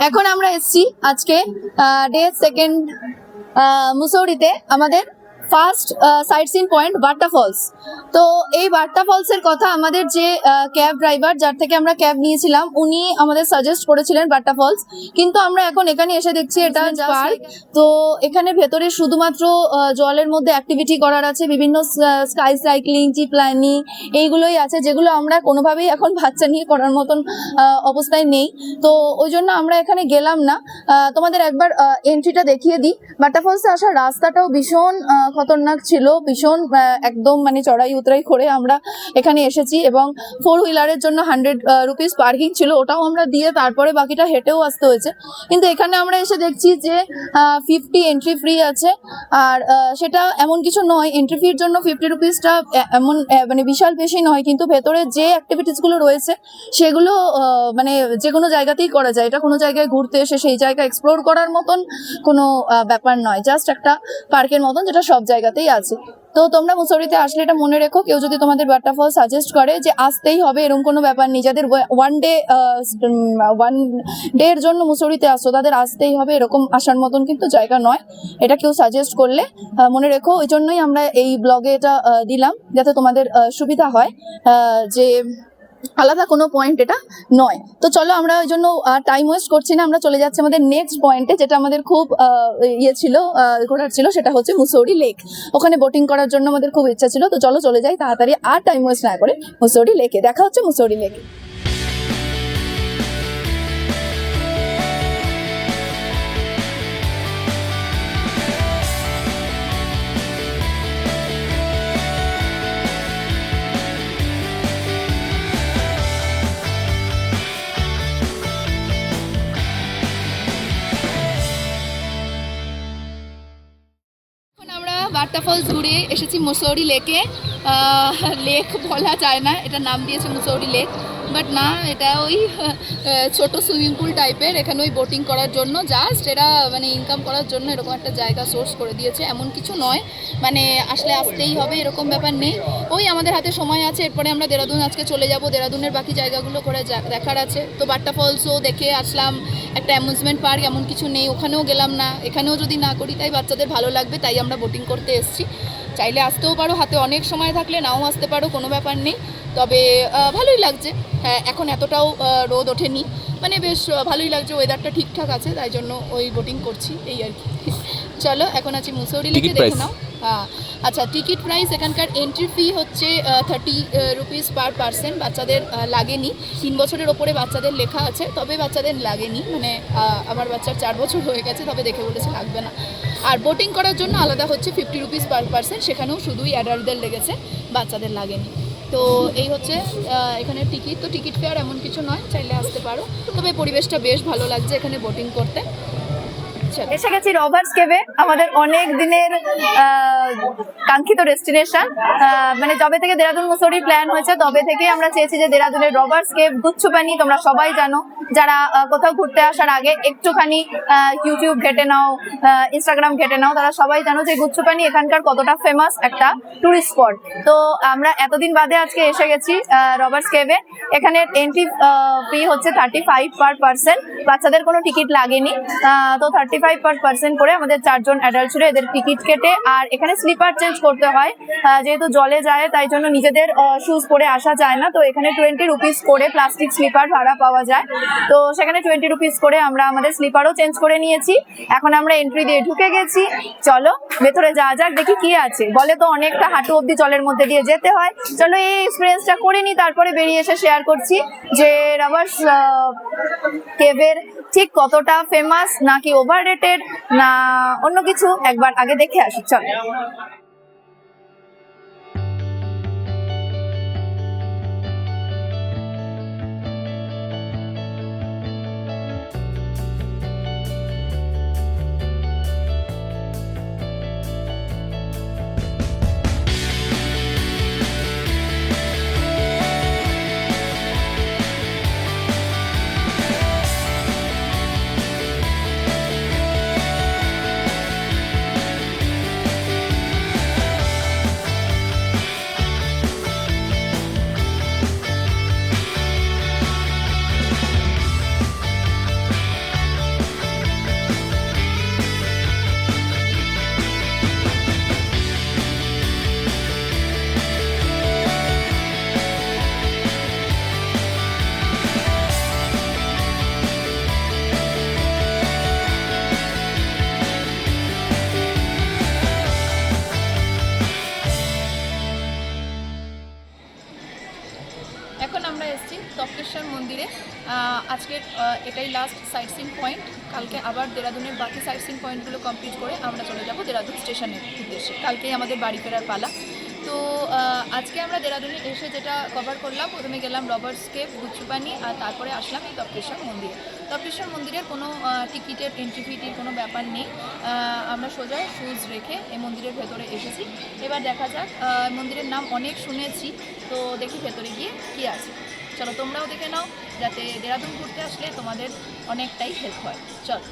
এখন আমরা এসেছি আজকে ডে সেকেন্ড মুসৌরিতে আমাদের first sightseeing point Bhatta falls. তো এই বাট্টা ফলসের কথা আমাদের যে ক্যাব ড্রাইভার যার থেকে আমরা ক্যাব নিয়েছিলাম উনি আমাদের সাজেস্ট করেছিলেন বাট্টা ফলস, কিন্তু আমরা এখন এখানে এসে দেখছি এটা পার্ক। তো এখানে ভেতরে শুধুমাত্র জলের মধ্যে অ্যাক্টিভিটি করার আছে, বিভিন্ন স্কাই সাইক্লিং, জিপ লাইনিং এইগুলোই আছে, যেগুলো আমরা কোনোভাবেই এখন বাচ্চা নিয়ে করার মতন অবস্থায় নেই। তো ওই জন্য আমরা এখানে গেলাম না। তোমাদের একবার এন্ট্রিটা দেখিয়ে দিই। বাট্টা ফলসে আসার রাস্তাটাও ভীষণ খতরনাক ছিল, ভীষণ একদম মানে চড়াই উতরাই করে আমরা এখানে এসেছি, এবং 4 হুইলারের জন্য 100 রুপিস পার্কিং ছিল, ওটাও আমরা দিয়ে তারপরে বাকিটা হেঁটেও আসতে হয়েছে। কিন্তু এখানে আমরা এসে দেখছি যে 50 এন্ট্রি ফ্রি আছে। আর সেটা এমন কিছু নয়, এন্ট্রি ফির জন্য 50 রুপিসটা এমন মানে বিশাল বেশি নয়, কিন্তু ভেতরে যে অ্যাক্টিভিটিসগুলো রয়েছে সেগুলো মানে যে কোনো জায়গাতেই করা যায়। এটা কোনো জায়গায় ঘুরতে এসে সেই জায়গা এক্সপ্লোর করার মতন কোনো ব্যাপার নয়, জাস্ট একটা পার্কের মতন যেটা সব জায়গাতেই আছে। তো তোমরা মুসৌরিতে আসলে এটা মনে রেখো, কেউ যদি তোমাদের বাট্টা ফলস সাজেস্ট করে যে আসতেই হবে এরকম কোনো ব্যাপার নেই। যাদের ওয়ান ডে এর জন্য মুসৌরিতে আসছো তাদের আসতেই হবে এরকম আসার মতন কিন্তু জায়গা নয়, এটা কেউ সাজেস্ট করলে মনে রেখো। ওই জন্যই আমরা এই ব্লগে এটা দিলাম, যাতে তোমাদের সুবিধা হয় যে আলাদা কোনো পয়েন্ট এটা নয়। তো চলো আমরা ওই জন্য টাইম ওয়েস্ট করছি না, আমরা চলে যাচ্ছি আমাদের নেক্সট পয়েন্টে, যেটা আমাদের খুব ইয়ে ছিল, ঘোরার ছিল, সেটা হচ্ছে মুসৌরি লেক। ওখানে বোটিং করার জন্য আমাদের খুব ইচ্ছা ছিল। তো চলো চলে যাই তাড়াতাড়ি, আর টাইম ওয়েস্ট না করে মুসৌরি লেকে। দেখা হচ্ছে মুসৌরি লেকে। বাট্টা ফলস ঘুরে এসেছি মুসৌরি লেকে। লেক বলা যায় না, এটা নাম দিয়েছে মুসৌরি লেক, বাট না, এটা ওই ছোট সুইমিং পুল টাইপের। এখানে ওই বোটিং করার জন্য জাস্ট এরা মানে ইনকাম করার জন্য এরকম একটা জায়গা সোর্স করে দিয়েছে, এমন কিছু নয়। মানে আসলে আসতেই হবে এরকম ব্যাপার নেই। ওই আমাদের হাতে সময় আছে, এরপরে আমরা দেরাদুন আজকে চলে যাব, দেরাদুনের বাকি জায়গাগুলো করে দেখার আছে। তো বাট্টা ফলসও দেখে আসলাম, একটা অ্যামিউজমেন্ট পার্ক এমন কিছু নেই, ওখানেও গেলাম না। এখানেও যদি না করি তাই বাচ্চাদের ভালো লাগবে, তাই আমরা বোটিং করতে এসেছি। চাইলে আসতেও পারো, হাতে অনেক সময় থাকলে নাও আসতে পারো, কোনো ব্যাপার নেই। তবে ভালোই লাগছে। হ্যাঁ, এখন এতটাও রোদ ওঠেনি, মানে বেশ ভালোই লাগছে, ওয়েদারটা ঠিকঠাক আছে, তাই জন্য ওই বোটিং করছি এই আর কি। চলো এখন আছি মুসৌরি লেকে, দেখে নাও। আচ্ছা, টিকিট প্রাইস এখানকার এন্ট্রি ফি হচ্ছে 30 রুপিস পার পার্সন। বাচ্চাদের লাগেনি, 3 বছরের ওপরে বাচ্চাদের লেখা আছে, তবে বাচ্চাদের লাগেনি। মানে আমার বাচ্চার 4 বছর হয়ে গেছে, তবে দেখে বলেছে লাগবে না। আর বোটিং করার জন্য আলাদা হচ্ছে 50 রুপিস পার পার্সন, সেখানেও শুধুই অ্যাডাল্টদের লেগেছে, বাচ্চাদের লাগেনি। তো এই হচ্ছে এখানে টিকিট। তো টিকিট ফেয়ার এমন কিছু নয়, চাইলে আসতে পারো। তবে পরিবেশটা বেশ ভালো লাগছে এখানে বোটিং করতে। এসে গেছি রবার্স কেভে, আমাদের অনেক দিনের কাঙ্ক্ষিত ডেস্টিনেশন। মানে যবে থেকে দেরাদুন মুসৌরি প্ল্যান হয়েছে তবে থেকে আমরা চেয়েছি যে দেরাদুনের রবার্স কেভ, গুচ্ছপানি তোমরা সবাই জানো, যারা কোথাও ঘুরতে আসার আগে একটুখানি ইউটিউব ঘেটে নাও, ইনস্টাগ্রাম ঘেটে নাও, তারা সবাই জানো যে গুচ্ছপানি এখানকার কতটা ফেমাস একটা টুরিস্ট স্পট। তো আমরা এতদিন বাদে আজকে এসে গেছি রবার্স কেভে। এখানে এন্ট্রি ফি হচ্ছে 35 পার পার্সন, বাচ্চাদের কোনো টিকিট লাগেনি। তো 35 পার পার্সন করে আমাদের 4 জন অ্যাডাল্ট ছিল, এদের টিকিট কেটে। আর এখানে স্লিপার চেঞ্জ করতে হয়, যেহেতু জলে যায় তাই জন্য নিজেদের শুজ পরে আসা যায় না। তো এখানে 20 রুপিস করে প্লাস্টিক স্লিপার ভাড়া পাওয়া যায়, তো সেখানে 20 রুপিস করে আমরা আমাদের স্লিপারও চেঞ্জ করে নিয়েছি। এখন আমরা এন্ট্রি দিয়ে ঢুকে গেছি, চলো ভেতরে যাওয়া যাক, দেখি কি আছে। বলে তো অনেকটা হাঁটু অব্দি জলের মধ্যে দিয়ে যেতে হয়। চলো এই এক্সপিরিয়েন্সটা করে নিই, তারপরে বেরিয়ে এসে শেয়ার করছি যে রবার্স কেভের ঠিক কতটা ফেমাস, নাকি ওভার রেটেড, না অন্য কিছু, একবার আগে দেখে আসি। চলো। তপ্তেশ্বর মন্দিরে। আজকের এটাই লাস্ট সাইট সিন পয়েন্ট। কালকে আবার দেরাদুনের বাকি সাইট সিন পয়েন্টগুলো কমপ্লিট করে আমরা চলে যাব দেরাদুন স্টেশনের উদ্দেশ্যে। কালকেই আমাদের বাড়ি ফেরার পালা। তো আজকে আমরা দেরাদুনে এসে যেটা কভার করলাম, প্রথমে গেলাম রবার্টস কেভ, গুচ্ছুপানি, আর তারপরে আসলাম এই তপ্তেশ্বর মন্দিরে। তপ্তেশ্বর মন্দিরের কোনো টিকিটের এন্ট্রি ফিটির কোনো ব্যাপার নেই। আমরা সোজা শুজ রেখে এই মন্দিরের ভেতরে এসেছি। এবার দেখা যাক, মন্দিরের নাম অনেক শুনেছি, তো দেখি ভেতরে গিয়ে কী আছে। চলো তোমরাও দেখে নাও, যাতে দেরাদুন ঘুরতে আসলে তোমাদের অনেকটাই হেল্প হয়। চলো।